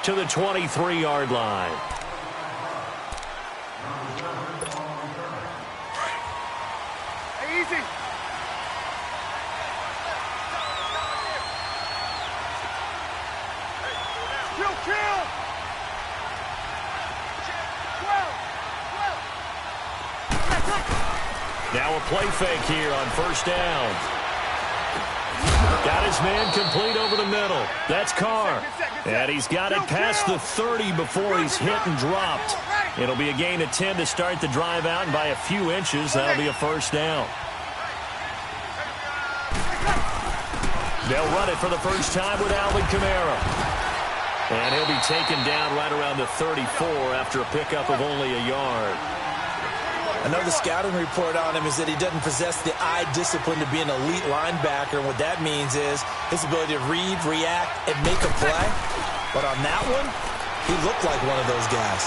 to the 23-yard line. Easy. Kill. Now a play fake here on first down. Got his man complete over the middle. That's Carr. And he's got it past the 30 before he's hit and dropped. It'll be a gain of 10 to start the drive out, and by a few inches, that'll be a first down. They'll run it for the first time with Alvin Kamara. And he'll be taken down right around the 34 after a pickup of only a yard. I know the scouting report on him is that he doesn't possess the eye discipline to be an elite linebacker. And what that means is his ability to read, react, and make a play. But on that one, he looked like one of those guys.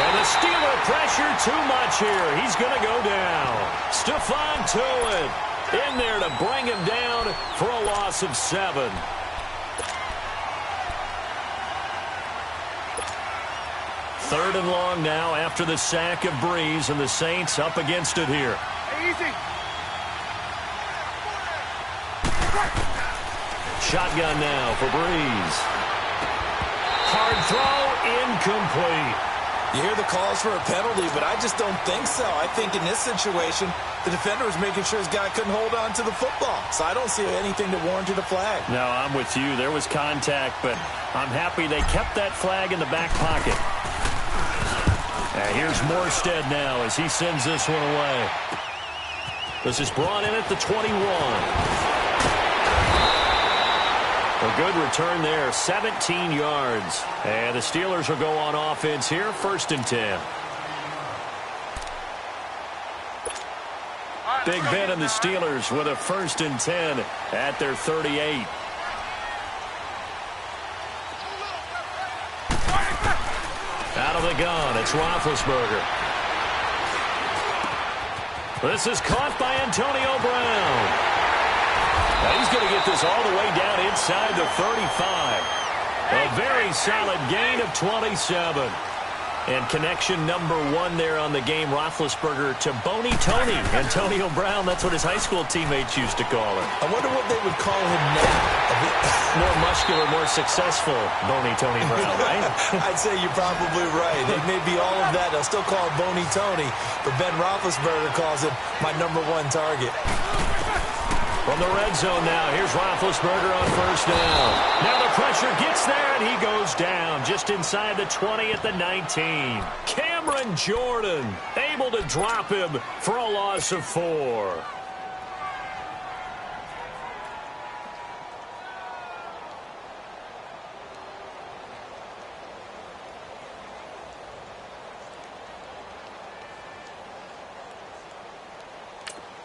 And the Steeler pressure too much here. He's going to go down. Stephon Tuitt in there to bring him down for a loss of 7. Third and long now after the sack of Breeze, and the Saints up against it here. Easy. Shotgun now for Breeze. Hard throw, incomplete. You hear the calls for a penalty, but I just don't think so. I think in this situation, the defender was making sure his guy couldn't hold on to the football. So I don't see anything that warranted a flag. No, I'm with you. There was contact, but I'm happy they kept that flag in the back pocket. Here's Morstead now as he sends this one away. This is brought in at the 21. A good return there, 17 yards. And the Steelers will go on offense here, 1st and 10. Big Ben and the Steelers with a 1st and 10 at their 38. Out of the gun, it's Roethlisberger. This is caught by Antonio Brown. Now he's going to get this all the way down inside the 35. A very solid gain of 27. And connection number 1 there on the game, Roethlisberger to Boney Tony. Antonio Brown, that's what his high school teammates used to call him. I wonder what they would call him now. More muscular, more successful Boney Tony Brown, right? I'd say you're probably right. It may be all of that. They'll still call him Boney Tony, but Ben Roethlisberger calls him my number 1 target. From the red zone now, here's Roethlisberger on first down. Now the pressure gets there, and he goes down just inside the 20 at the 19. Cameron Jordan able to drop him for a loss of 4.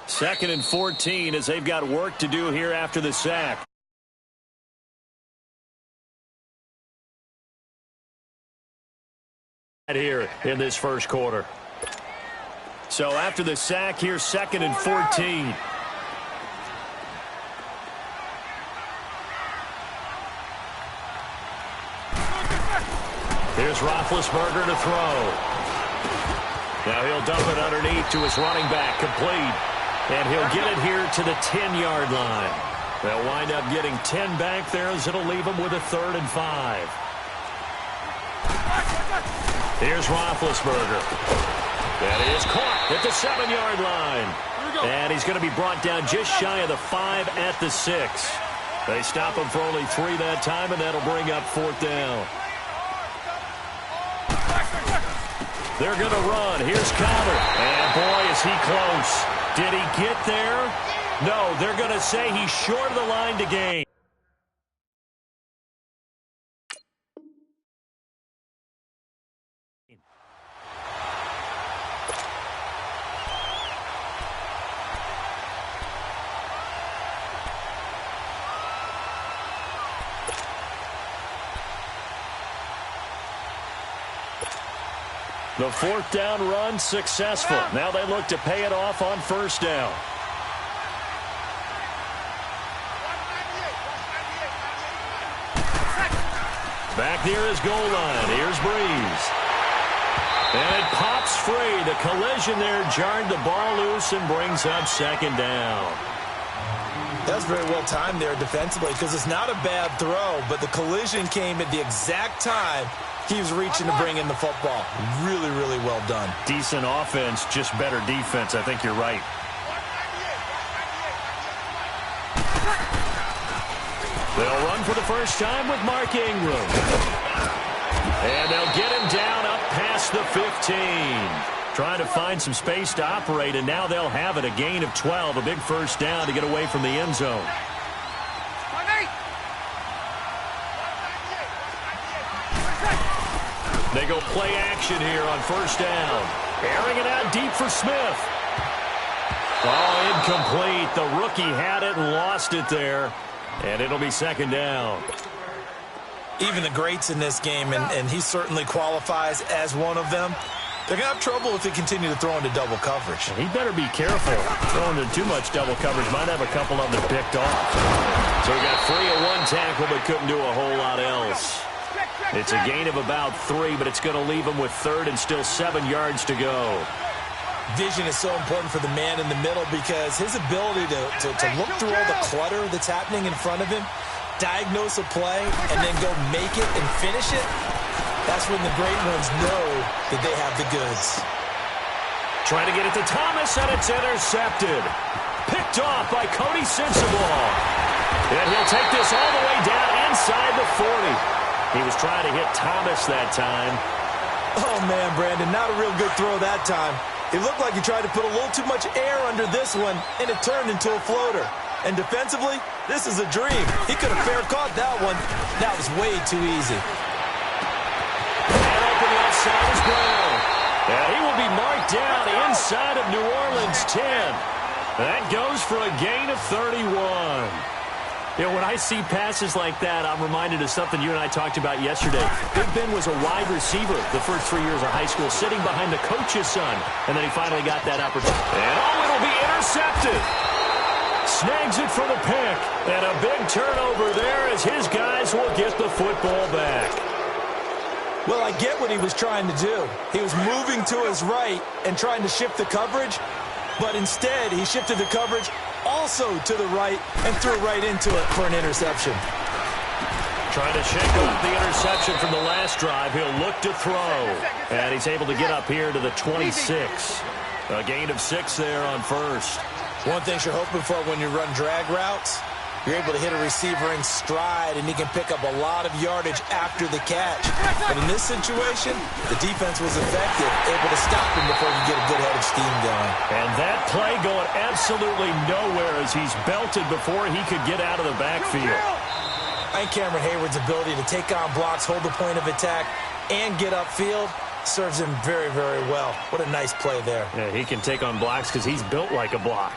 Second and 14 as they've got work to do here after the sack. Here in this first quarter. So after the sack, here's 2nd and 14. Here's Roethlisberger to throw. Now he'll dump it underneath to his running back, complete. And he'll get it here to the 10-yard line. They'll wind up getting 10 back there as it'll leave them with a 3rd and 5. Here's Roethlisberger. That is caught at the 7-yard line. And he's going to be brought down just shy of the 5 at the 6. They stop him for only 3 that time, and that'll bring up 4th down. They're going to run. Here's Conner. And boy, is he close. Did he get there? No, they're going to say he's short of the line to gain. The 4th down run successful. Now they look to pay it off on first down. Back near his goal line. Here's Breeze. And it pops free. The collision there jarred the ball loose and brings up second down. That's very well timed there defensively because it's not a bad throw, but the collision came at the exact time he was reaching to bring in the football. Really, really well done. Decent offense, just better defense. I think you're right. They'll run for the first time with Mark Ingram. And they'll get him down up past the 15. Trying to find some space to operate, and now they'll have it. A gain of 12, a big first down to get away from the end zone. They go play action here on first down. Airing it out deep for Smith. Oh, incomplete. The rookie had it and lost it there. And it'll be second down. Even the greats in this game, and he certainly qualifies as one of them, they're going to have trouble if they continue to throw into double coverage. He better be careful. Throwing into too much double coverage might have a couple of them picked off. So he got free of one tackle but couldn't do a whole lot else. It's a gain of about 3, but it's going to leave him with third and still 7 yards to go. Vision is so important for the man in the middle because his ability to look through all the clutter that's happening in front of him, diagnose a play, and then go make it and finish it, that's when the great ones know that they have the goods. Trying to get it to Thomas, and it's intercepted. Picked off by Cody Sensabaugh. And he'll take this all the way down inside the 40. He was trying to hit Thomas that time. Oh, man, Brandon, not a real good throw that time. It looked like he tried to put a little too much air under this one, and it turned into a floater. And defensively, this is a dream. He could have fair caught that one. That was way too easy. And open left side is Brown. And he will be marked down inside of New Orleans 10. That goes for a gain of 31. You know, when I see passes like that, I'm reminded of something you and I talked about yesterday. Big Ben was a wide receiver the first 3 years of high school, sitting behind the coach's son, and then he finally got that opportunity. And oh, it'll be intercepted. Snags it for the pick, and a big turnover there as his guys will get the football back. Well, I get what he was trying to do. He was moving to his right and trying to shift the coverage, but instead he shifted the coverage also to the right and threw right into it for an interception. Trying to shake off the interception from the last drive. He'll look to throw, and he's able to get up here to the 26. A gain of 6 there on first. One thing you're hoping for when you run drag routes, you're able to hit a receiver in stride, and he can pick up a lot of yardage after the catch. But in this situation, the defense was effective, able to stop him before you get a good head of steam going. And that play going absolutely nowhere as he's belted before he could get out of the backfield. I think Cameron Hayward's ability to take on blocks, hold the point of attack, and get upfield serves him very, very well. What a nice play there. Yeah, he can take on blocks because he's built like a block.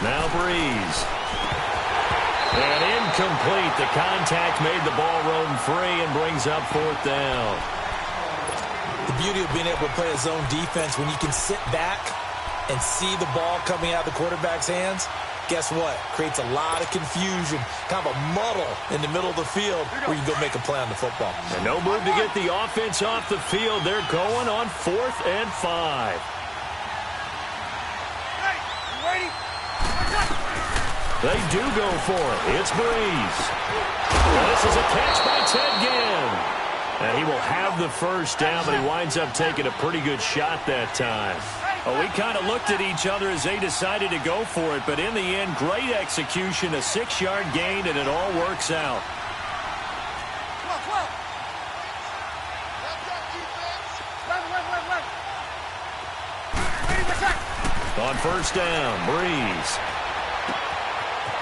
Now Breeze. And incomplete. The contact made the ball roam free and brings up fourth down. The beauty of being able to play a zone defense when you can sit back and see the ball coming out of the quarterback's hands, guess what? Creates a lot of confusion, kind of a muddle in the middle of the field where you can go make a play on the football. And no move to get the offense off the field. They're going on 4th and 5. They do go for it. It's Breeze. And this is a catch by Ted Ginn. And he will have the first down, but he winds up taking a pretty good shot that time. Oh, we kind of looked at each other as they decided to go for it, but in the end, great execution, a 6-yard gain, and it all works out. On first down, Breeze.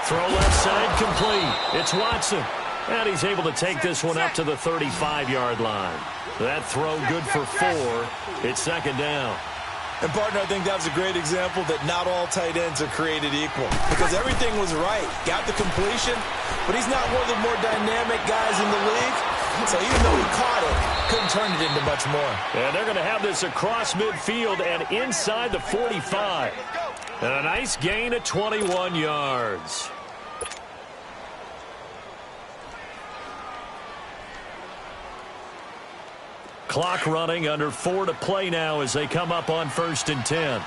Throw left side complete. It's Watson. And he's able to take this one up to the 35-yard line. That throw good for 4. It's second down. And, partner, I think that was a great example that not all tight ends are created equal. Because everything was right. Got the completion, but he's not one of the more dynamic guys in the league. So even though he caught it, couldn't turn it into much more. And they're going to have this across midfield and inside the 45. And a nice gain of 21 yards. Clock running, under 4 to play now as they come up on 1st and 10.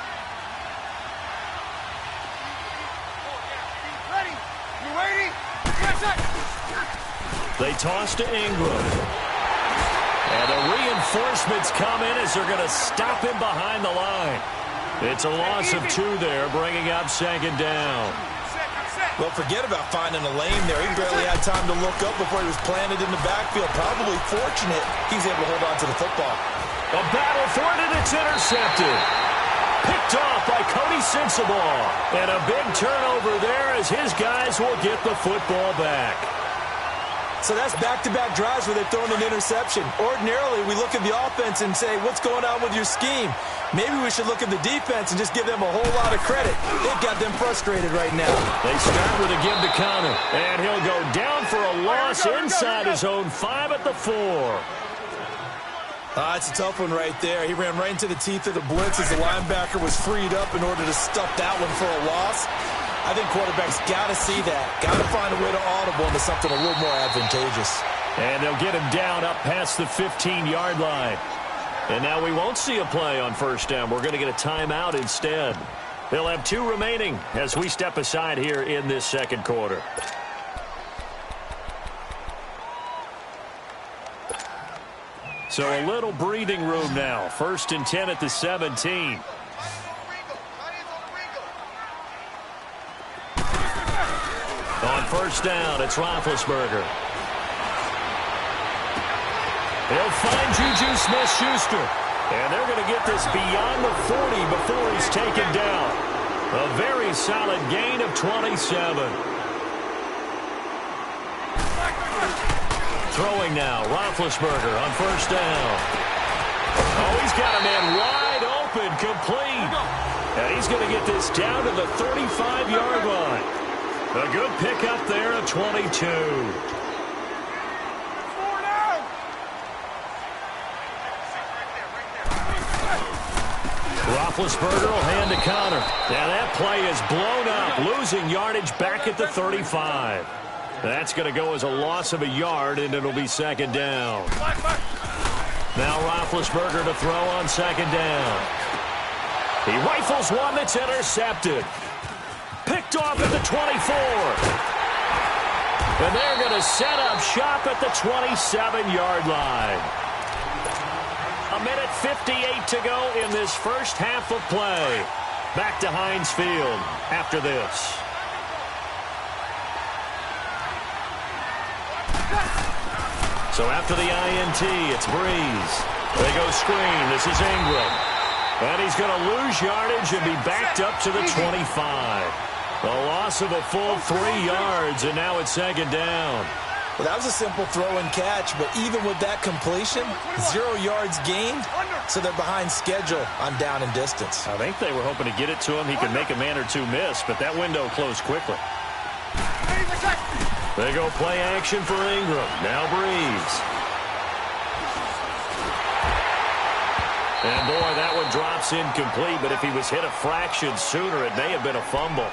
Ready? You ready? They toss to Ingram. And the reinforcements come in as they're going to stop him behind the line. It's a loss of 2 there, bringing up 2nd down. Well, forget about finding a lane there. He barely had time to look up before he was planted in the backfield. Probably fortunate he's able to hold on to the football. A battle for it, and it's intercepted. Picked off by Cody Sensabaugh. And a big turnover there as his guys will get the football back. So that's back-to-back drives where they've thrown an interception. Ordinarily, we look at the offense and say, what's going on with your scheme? Maybe we should look at the defense and just give them a whole lot of credit. They've got them frustrated right now. They start with a give to Connor. And he'll go down for a loss inside his own 5 at the 4. It's a tough one right there. He ran right into the teeth of the blitz as the linebacker was freed up in order to stuff that one for a loss. I think quarterbacks got to see that. Got to find a way to audible into something a little more advantageous. And they'll get him down up past the 15-yard line. And now we won't see a play on 1st down. We're going to get a timeout instead. They'll have 2 remaining as we step aside here in this 2nd quarter. So a little breathing room now. 1st and 10 at the 17. On 1st down, it's Roethlisberger. He'll find Juju Smith-Schuster. And they're going to get this beyond the 40 before he's taken down. A very solid gain of 27. Throwing now, Roethlisberger on 1st down. Oh, he's got a man wide open, complete. And he's going to get this down to the 35-yard line. A good pickup there at 22. Roethlisberger will hand to Connor. Now that play is blown up, losing yardage back at the 35. That's going to go as a loss of a yard, and it'll be 2nd down. Now Roethlisberger to throw on 2nd down. He rifles one that's intercepted. Picked off at the 24. And they're going to set up shop at the 27-yard line. 1:58 to go in this first half of play. Back to Heinz Field after this. So after the INT, it's Breeze. They go screen. This is Ingram. And he's going to lose yardage and be backed up to the 25. A loss of a full 3 yards, and now it's 2nd down. Well, that was a simple throw and catch, but even with that completion, 0 yards gained, so they're behind schedule on down and distance. I think they were hoping to get it to him. He could make a man or 2 miss, but that window closed quickly. They go play action for Ingram. Now Breeze. And boy, that one drops incomplete, but if he was hit a fraction sooner, it may have been a fumble.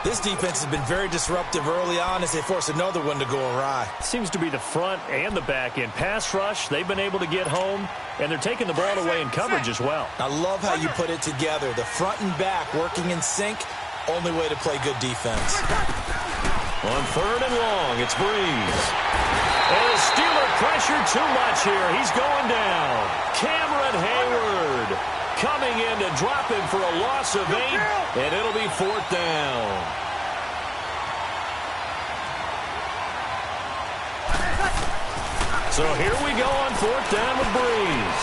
This defense has been very disruptive early on as they force another one to go awry. Seems to be the front and the back end. Pass rush, they've been able to get home, and they're taking the ball away in coverage as well. I love how you put it together. The front and back working in sync, only way to play good defense. On 3rd and long, it's Breeze. And the Steeler pressure too much here. He's going down. Cameron Hayward coming in to drop him for a loss of 8, and it'll be 4th down. So here we go on 4th down with Breeze.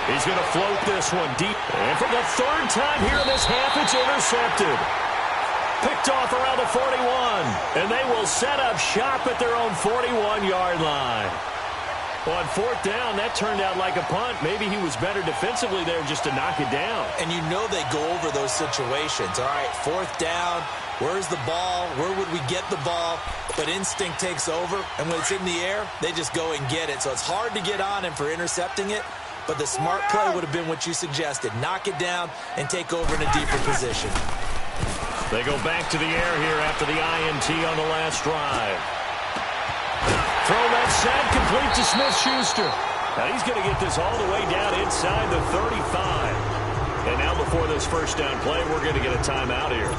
He's going to float this one deep. And for the 3rd time here in this half, it's intercepted. Picked off around the 41. And they will set up shop at their own 41-yard line. On fourth down, that turned out like a punt. Maybe he was better defensively there just to knock it down. And you know they go over those situations. All right, fourth down, where's the ball? Where would we get the ball? But instinct takes over, and when it's in the air, they just go and get it. So it's hard to get on him for intercepting it, but the smart play would have been what you suggested. Knock it down and take over in a deeper position. They go back to the air here after the INT on the last drive. Throw that set, complete to Smith-Schuster. Now he's going to get this all the way down inside the 35. And now before this first down play, we're going to get a timeout here.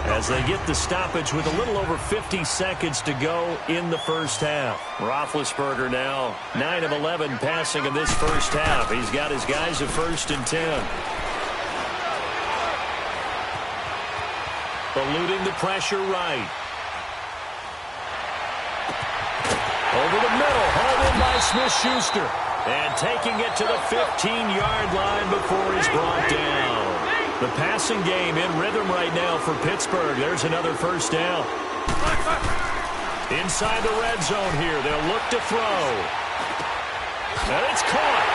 As they get the stoppage with a little over 50 seconds to go in the first half. Roethlisberger now 9 of 11 passing in this first half. He's got his guys at 1st and 10. Eluding the pressure right. Over the middle, hauled in by Smith-Schuster. And taking it to the 15-yard line before he's brought down. The passing game in rhythm right now for Pittsburgh. There's another first down. Inside the red zone here, they'll look to throw. And it's caught.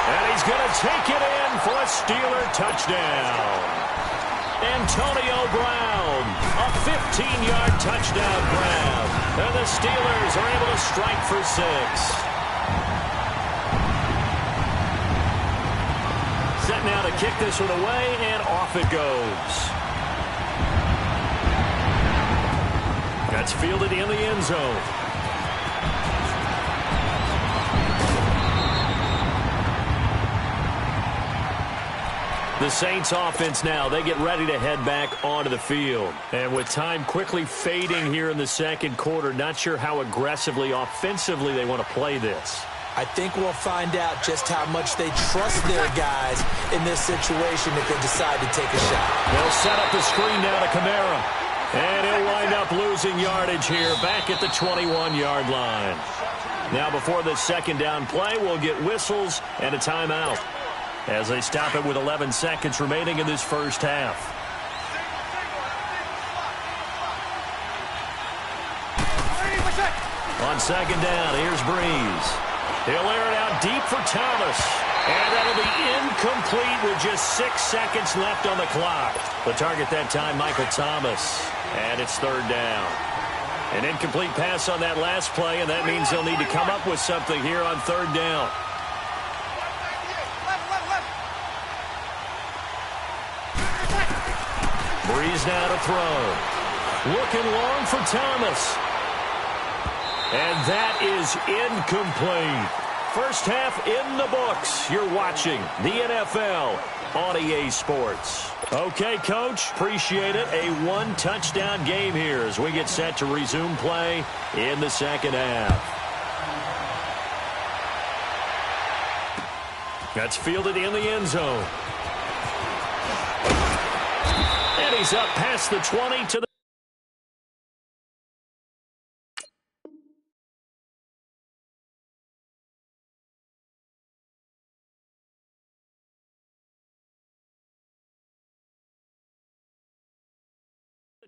And he's going to take it in for a Steeler touchdown. Antonio Brown, a 15-yard touchdown grab. And the Steelers are able to strike for 6. Set now to kick this one away, and off it goes. That's fielded in the end zone. The Saints offense now, they get ready to head back onto the field. And with time quickly fading here in the second quarter, not sure how aggressively, offensively they want to play this. I think we'll find out just how much they trust their guys in this situation if they decide to take a shot. They'll set up the screen now to Kamara. And he'll wind up losing yardage here back at the 21-yard line. Now before this second down play, we'll get whistles and a timeout as they stop it with 11 seconds remaining in this first half. On second down, here's Breeze. He'll air it out deep for Thomas. And that'll be incomplete with just 6 seconds left on the clock. The target that time, Michael Thomas. And it's third down. An incomplete pass on that last play, and that means they'll need to come up with something here on third down. Breeze now to throw. Looking long for Thomas. And that is incomplete. First half in the books. You're watching the NFL on EA Sports. Okay, Coach, appreciate it. A one-touchdown game here as we get set to resume play in the second half. That's fielded in the end zone. And he's up past the 20 to the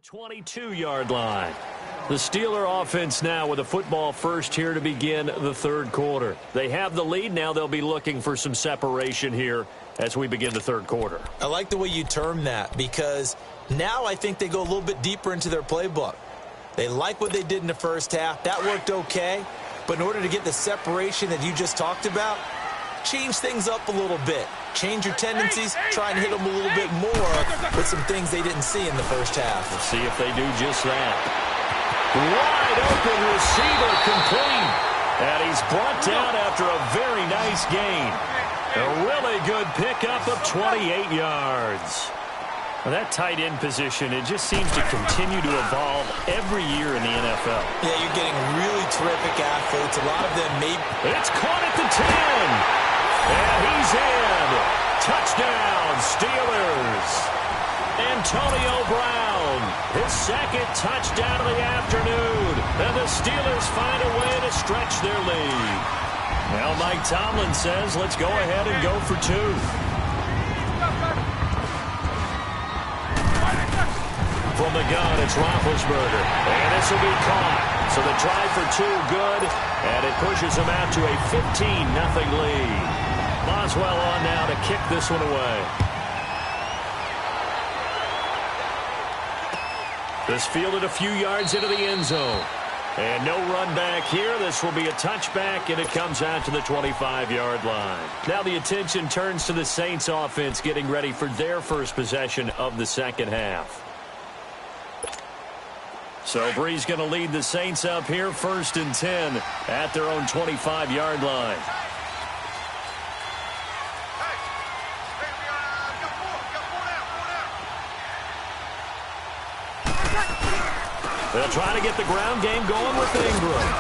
22-yard line. The Steeler offense now with a football first here to begin the third quarter. They have the lead. Now they'll be looking for some separation here as we begin the third quarter. I like the way you term that because now I think they go a little bit deeper into their playbook. They like what they did in the first half. That worked okay. But in order to get the separation that you just talked about, change things up a little bit. Change your tendencies, try and hit them a little bit more with some things they didn't see in the first half. Let's see if they do just that. Wide open receiver complete. And he's brought down after a very nice gain. A really good pickup of 28 yards. Well, that tight end position, it just seems to continue to evolve every year in the NFL. Yeah, you're getting really terrific athletes. A lot of them maybe. It's caught at the 10. And he's in. Touchdown, Steelers. Antonio Brown, his second touchdown of the afternoon. And the Steelers find a way to stretch their lead. Now Mike Tomlin says, let's go ahead and go for 2. From the gun, it's Roethlisberger. And this will be caught. So the try for two, good, and it pushes them out to a 15-0 lead. Boswell on now to kick this one away. This fielded a few yards into the end zone. And no run back here. This will be a touchback, and it comes out to the 25-yard line. Now the attention turns to the Saints offense getting ready for their first possession of the second half. So Bree's going to lead the Saints up here, 1st and 10 at their own 25-yard line. They'll try to get the ground game going with Ingram.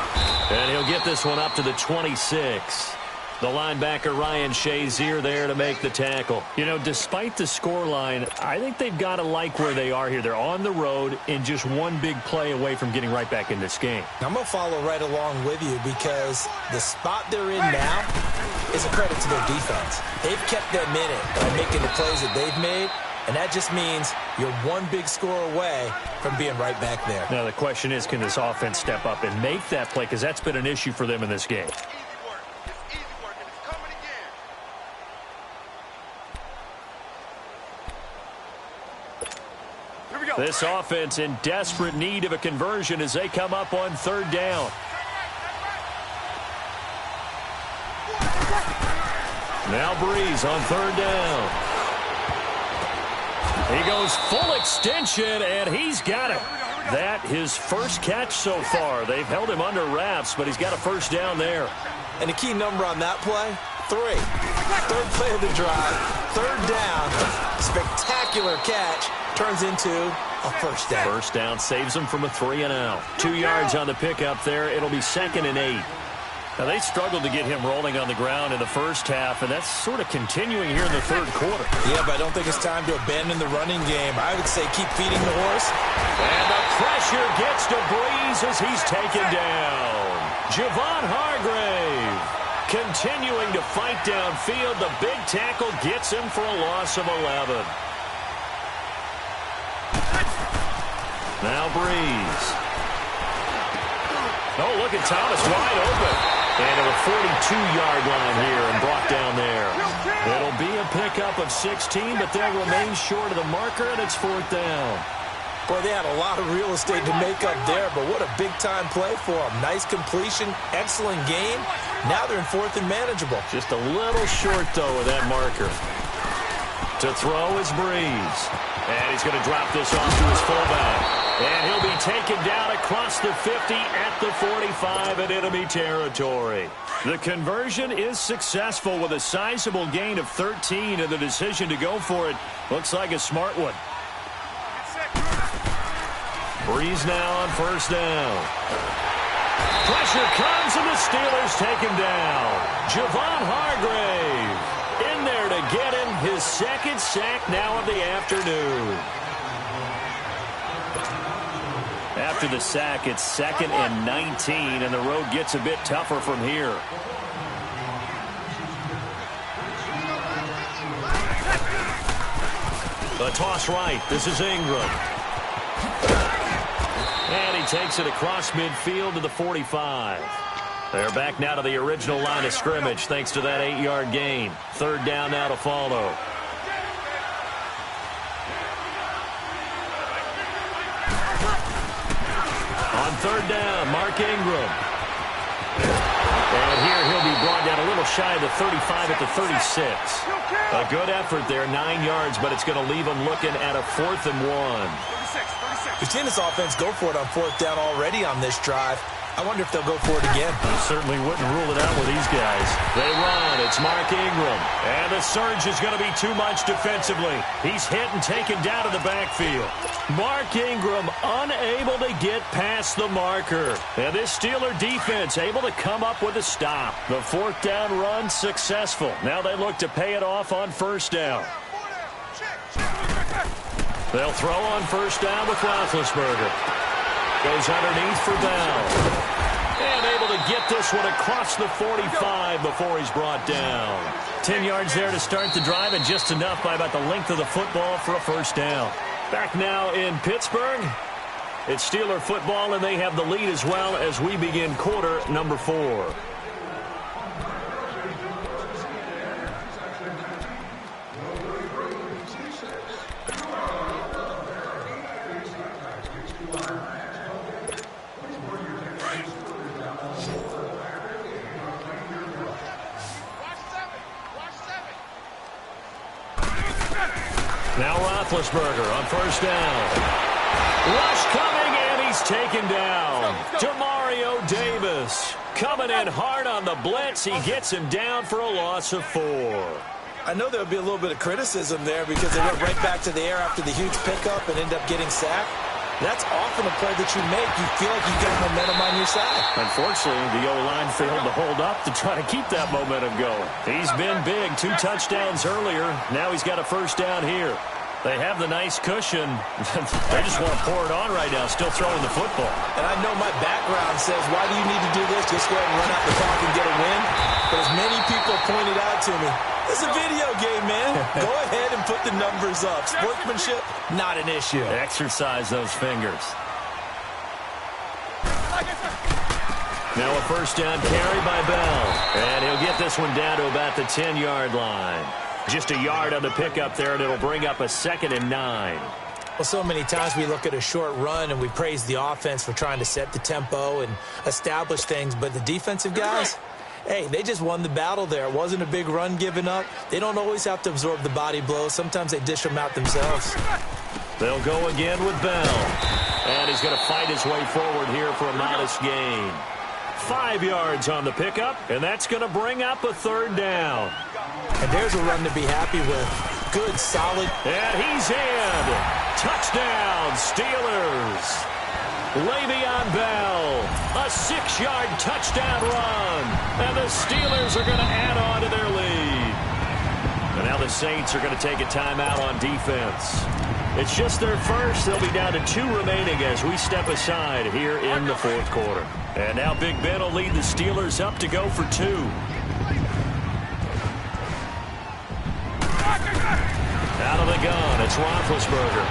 And he'll get this one up to the 26. The linebacker Ryan Shazier there to make the tackle. You know, despite the scoreline, I think they've got to like where they are here. They're on the road and just one big play away from getting right back in this game. I'm going to follow right along with you because the spot they're in now is a credit to their defense. They've kept them in it by making the plays that they've made. And that just means you're one big score away from being right back there. Now, the question is, can this offense step up and make that play? Because that's been an issue for them in this game. This offense in desperate need of a conversion as they come up on 3rd down. Now Breeze on 3rd down. He goes full extension, and he's got it. That his first catch so far. They've held him under wraps, but he's got a 1st down there. And the key number on that play, 3. 3rd play of the drive, 3rd down, spectacular catch, turns into a 1st down. 1st down saves him from a 3-and-out. 2 yards on the pickup there. It'll be 2nd and 8. Now, they struggled to get him rolling on the ground in the first half, and that's sort of continuing here in the 3rd quarter. Yeah, but I don't think it's time to abandon the running game. I would say keep feeding the horse. And the pressure gets to Breeze as he's taken down. Javon Hargrave continuing to fight downfield. The big tackle gets him for a loss of 11. Now Breeze. Oh, look at Thomas wide open. And to the 42-yard line here and brought down there. It'll be a pickup of 16, but they'll remain short of the marker, and it's 4th down. Boy, they had a lot of real estate to make up there, but what a big-time play for them. Nice completion, excellent game. Now they're in 4th and manageable. Just a little short, though, with that marker. To throw is Breeze. And he's going to drop this off to his fullback. And he'll be taken down across the 50 at the 45 in enemy territory. The conversion is successful with a sizable gain of 13, and the decision to go for it looks like a smart one. Breeze now on 1st down. Pressure comes, and the Steelers take him down. Javon Hargrave in there to get him his 2nd sack now of the afternoon. After the sack, it's 2nd and 19, and the road gets a bit tougher from here. The toss right. This is Ingram. And he takes it across midfield to the 45. They're back now to the original line of scrimmage thanks to that 8-yard gain. 3rd down now to follow. On 3rd down, Mark Ingram. And here he'll be brought down a little shy of the 35 at the 36. A good effort there, 9 yards, but it's going to leave him looking at a 4th and 1. We've seen this offense go for it on 4th down already on this drive. I wonder if they'll go for it again. Certainly wouldn't rule it out with these guys. They run. It's Mark Ingram. And the surge is going to be too much defensively. He's hit and taken down to the backfield. Mark Ingram unable to get past the marker. And this Steeler defense able to come up with a stop. The 4th down run successful. Now they look to pay it off on 1st down. They'll throw on 1st down with Roethlisberger. Goes underneath for Bell. And able to get this one across the 45 before he's brought down. 10 yards there to start the drive, and just enough by about the length of the football for a 1st down. Back now in Pittsburgh. It's Steeler football, and they have the lead as well as we begin quarter number 4. Now Roethlisberger on first down. Rush coming, and he's taken down. Demario Davis coming in hard on the blitz. He gets him down for a loss of 4. I know there'll be a little bit of criticism there because they went right back to the air after the huge pickup and end up getting sacked. That's often a play that you make. You feel like you've got momentum on your side. Unfortunately, the O-line failed to hold up to try to keep that momentum going. He's been big. 2 touchdowns earlier. Now he's got a first down here. They have the nice cushion. They just want to pour it on right now, still throwing the football. And I know my background says, why do you need to do this? Just go ahead and run out the clock and get a win. But as many people pointed out to me, it's a video game, man. Go ahead and put the numbers up. Sportsmanship, not an issue. Exercise those fingers. Now a first down carry by Bell. And he'll get this one down to about the 10-yard line. Just a yard on the pickup there, and it'll bring up a 2nd and 9. Well, so many times we look at a short run and we praise the offense for trying to set the tempo and establish things, but the defensive guys, hey, they just won the battle there. It wasn't a big run given up. They don't always have to absorb the body blows. Sometimes they dish them out themselves. They'll go again with Bell. And he's going to fight his way forward here for a modest gain. 5 yards on the pickup, and that's going to bring up a 3rd down. And there's a run to be happy with. Good, solid. And he's in. Touchdown, Steelers. Le'Veon Bell, a 6-yard touchdown run. And the Steelers are going to add on to their lead. And now the Saints are going to take a timeout on defense. It's just their first. They'll be down to 2 remaining as we step aside here in the 4th quarter. And now Big Ben will lead the Steelers up to go for 2. Out of the gun, it's Roethlisberger.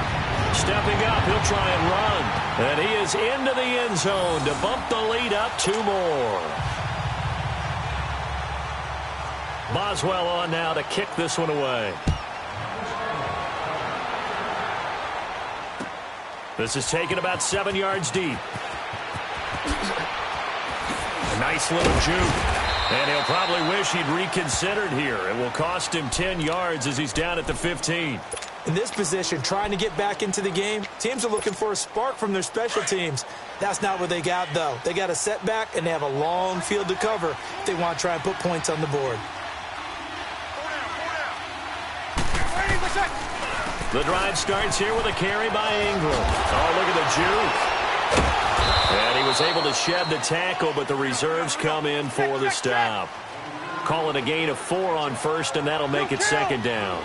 Stepping up, he'll try and run. And he is into the end zone to bump the lead up 2 more. Boswell on now to kick this one away. This is taken about 7 yards deep. A nice little juke. And he'll probably wish he'd reconsidered here. It will cost him 10 yards as he's down at the 15. In this position, trying to get back into the game, teams are looking for a spark from their special teams. That's not what they got, though. They got a setback, and they have a long field to cover if they want to try and put points on the board. The drive starts here with a carry by Ingram. Oh, look at the juke. And he was able to shed the tackle, but the reserves come in for the stop. Call it a gain of 4 on first, and that'll make it 2nd down.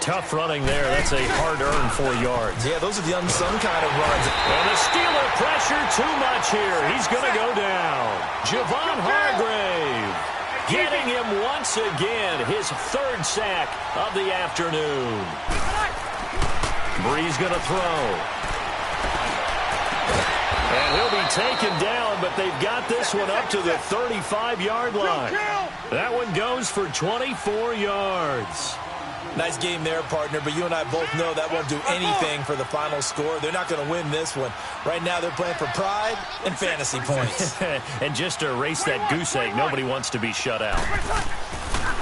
Tough running there. That's a hard-earned 4 yards. Yeah, those are the unsung kind of runs. And the Steeler pressure too much here. He's going to go down. Javon Hargrave getting him once again. His 3rd sack of the afternoon. Bree's going to throw. And he'll be taken down, but they've got this one up to the 35-yard line. That one goes for 24 yards. Nice game there, partner, but you and I both know that won't do anything for the final score. They're not going to win this one. Right now they're playing for pride and fantasy points. And just to erase that goose egg, nobody wants to be shut out.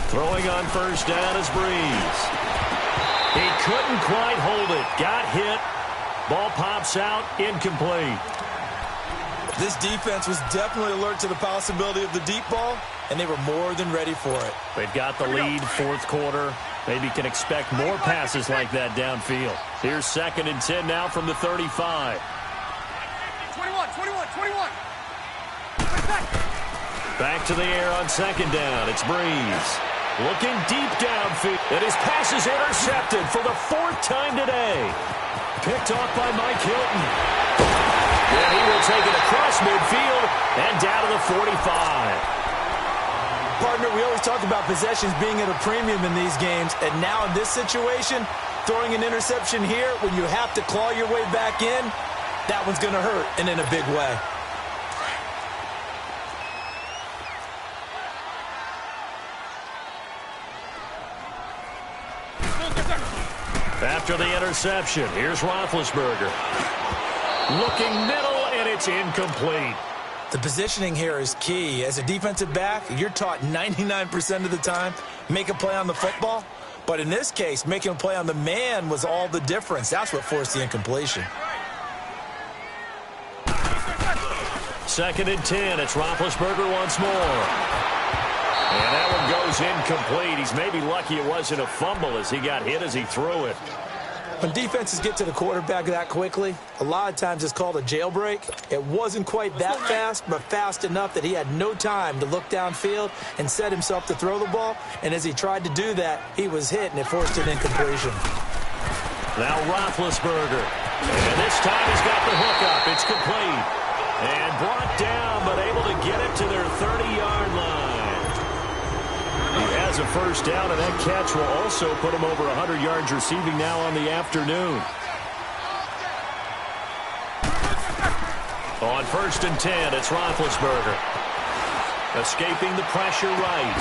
Throwing on first down is Breeze. He couldn't quite hold it. Got hit. Ball pops out. Incomplete. This defense was definitely alert to the possibility of the deep ball, and they were more than ready for it. They've got the lead, 4th quarter. Maybe can expect more passes like that downfield. Here's 2nd and 10 now from the 35. 21. Back to the air on 2nd down. It's Breeze. Looking deep downfield. And his pass is intercepted for the 4th time today. Picked off by Mike Hilton. And he will take it across midfield and down to the 45. Partner, we always talk about possessions being at a premium in these games, and now in this situation, throwing an interception here when you have to claw your way back in, that one's going to hurt, and in a big way. After the interception, here's Roethlisberger. Looking middle, and it's incomplete. The positioning here is key. As a defensive back, you're taught 99% of the time, make a play on the football. But in this case, making a play on the man was all the difference. That's what forced the incompletion. 2nd and 10. It's Roethlisberger once more. And that one goes incomplete. He's maybe lucky it wasn't a fumble as he got hit as he threw it. When defenses get to the quarterback that quickly, a lot of times it's called a jailbreak. It wasn't quite that fast, but fast enough that he had no time to look downfield and set himself to throw the ball. And as he tried to do that, he was hit, and it forced an incompletion. Now Roethlisberger. And this time he's got the hook up. It's complete. And brought down, but able to get it to their 30-yard line. He has a first down, and that catch will also put him over 100 yards receiving now on the afternoon. On 1st and 10, it's Roethlisberger. Escaping the pressure right.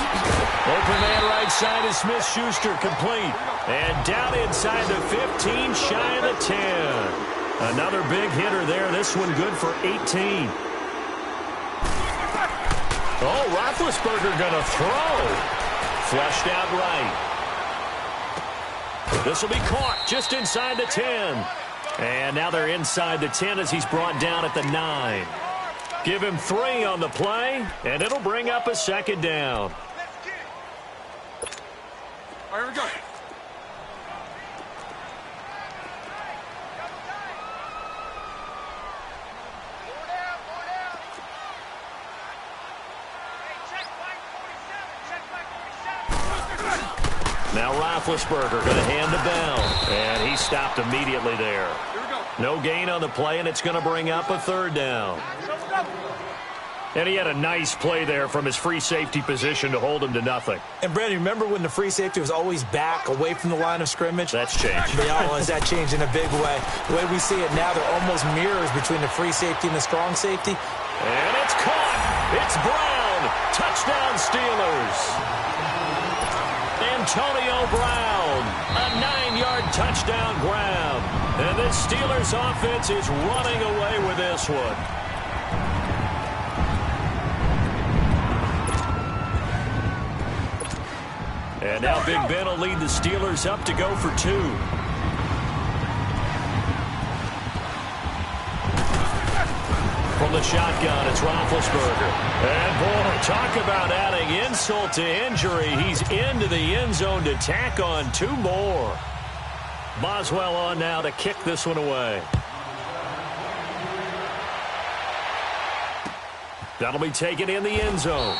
Open man right side is Smith-Schuster, complete. And down inside the 15, shy of the 10. Another big hitter there. This one good for 18. Oh, Roethlisberger going to throw. Flushed out right. This will be caught just inside the 10. And now they're inside the 10 as he's brought down at the 9. Give him 3 on the play, and it'll bring up a 2nd down. All right, here we go. Now Roethlisberger going to hand the bell, and he stopped immediately there. No gain on the play, and it's going to bring up a 3rd down. And he had a nice play there from his free safety position to hold him to nothing. And, Brandon, remember when the free safety was always back, away from the line of scrimmage? That's changed. Yeah, well, that changed in a big way. The way we see it now, they're almost mirrors between the free safety and the strong safety. And it's caught. It's Brown. Touchdown, Steelers. Antonio Brown, a 9-yard touchdown grab. And this Steelers offense is running away with this one. And now Big Ben will lead the Steelers up to go for 2. From the shotgun, it's Roethlisberger. And, boy, talk about adding insult to injury. He's into the end zone to tack on 2 more. Boswell on now to kick this one away. That'll be taken in the end zone.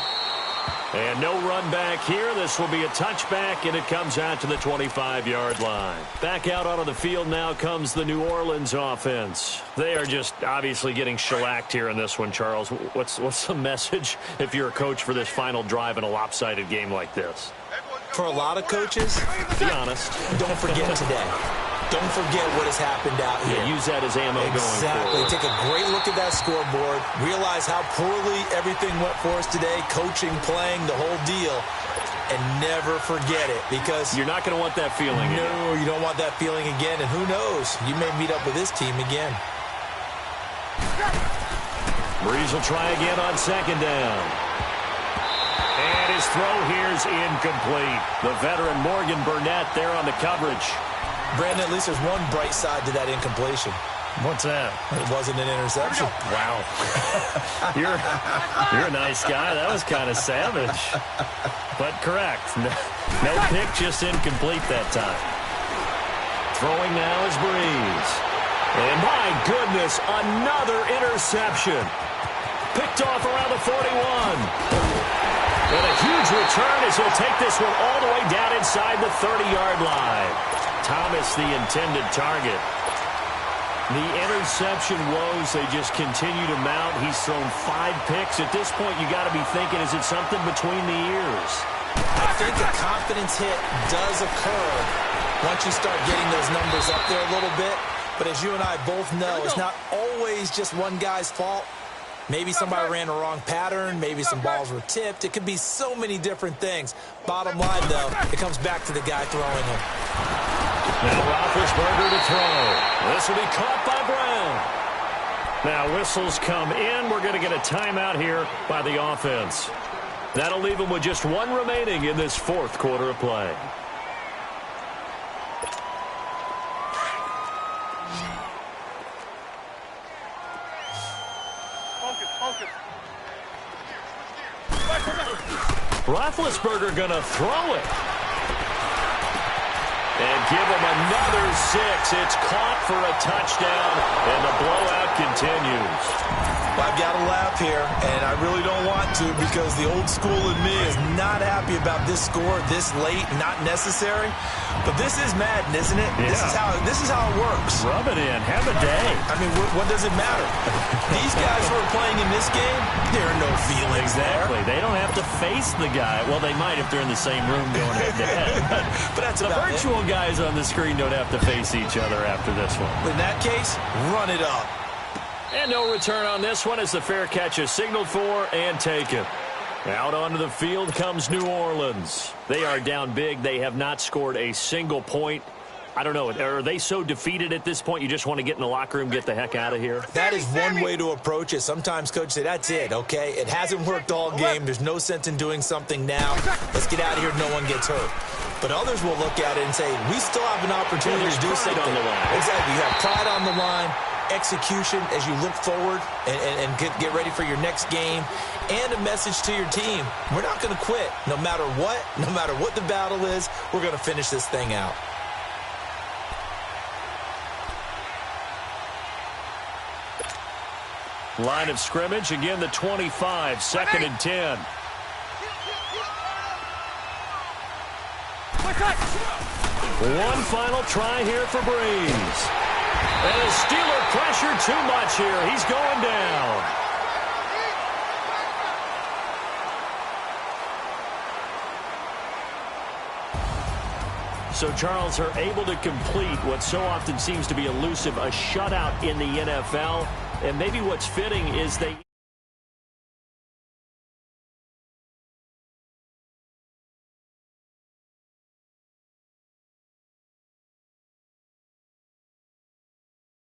And no run back here. This will be a touchback, and it comes out to the 25-yard line. Back out onto the field now comes the New Orleans offense. They are just obviously getting shellacked here in this one, Charles. What's the message if you're a coach for this final drive in a lopsided game like this? For a lot of coaches, be honest, don't forget today. Don't forget what has happened out here. Yeah, use that as ammo going forward. Exactly. Take a great look at that scoreboard. Realize how poorly everything went for us today. Coaching, playing, the whole deal. And never forget it, because you're not going to want that feeling again. No, you don't want that feeling again. And who knows? You may meet up with this team again. Breeze will try again on 2nd down. And his throw here's incomplete. The veteran Morgan Burnett there on the coverage. Brandon, at least there's one bright side to that incompletion. What's that? It wasn't an interception. Wow. You're a nice guy. That was kind of savage. But correct. No pick, just incomplete that time. Throwing now is Breeze. And my goodness, another interception. Picked off around the 41. And a huge return as he'll take this one all the way down inside the 30-yard line. Thomas, the intended target. The interception woes, they just continue to mount. He's thrown 5 picks. At this point, you got to be thinking, is it something between the ears? I think a confidence hit does occur once you start getting those numbers up there a little bit. But as you and I both know, it's not always just one guy's fault. Maybe somebody ran a wrong pattern. Maybe some balls were tipped. It could be so many different things. Bottom line, though, it comes back to the guy throwing them. Now Roethlisberger to throw. This will be caught by Brown. Now whistles come in. We're going to get a timeout here by the offense. That'll leave them with just one remaining in this fourth quarter of play. Roethlisberger going to throw it. And give him another 6. It's caught for a touchdown, and the blowout continues. Well, I've got to laugh here, and I really don't want to because the old school in me is not happy about this score this late, not necessary. But this is Madden, isn't it? Yeah. This is how it works. Rub it in. Have a day. I mean, what does it matter? These guys who are playing in this game, there are no feelings Exactly. there. They don't have to face the guy. Well, they might if they're in the same room going head-to-head. But that's the about virtual guys on the screen don't have to face each other after this one. In that case, run it up. And no return on this one as the fair catch is signaled for and taken. Out onto the field comes New Orleans. They are down big. They have not scored a single point. I don't know. Are they so defeated at this point you just want to get in the locker room, get the heck out of here? That is one way to approach it. Sometimes coaches say, that's it, okay? It hasn't worked all game. There's no sense in doing something now. Let's get out of here. No one gets hurt. But others will look at it and say, we still have an opportunity to do something. On the line. Exactly. You have pride on the line, execution as you look forward and get ready for your next game, and a message to your team. We're not going to quit. No matter what the battle is, we're going to finish this thing out. Line of scrimmage, again the 25, 2nd and 10. One final try here for Breeze. And the Steeler pressure too much here. He's going down. So Charles are able to complete what so often seems to be elusive, a shutout in the NFL. And maybe what's fitting is they...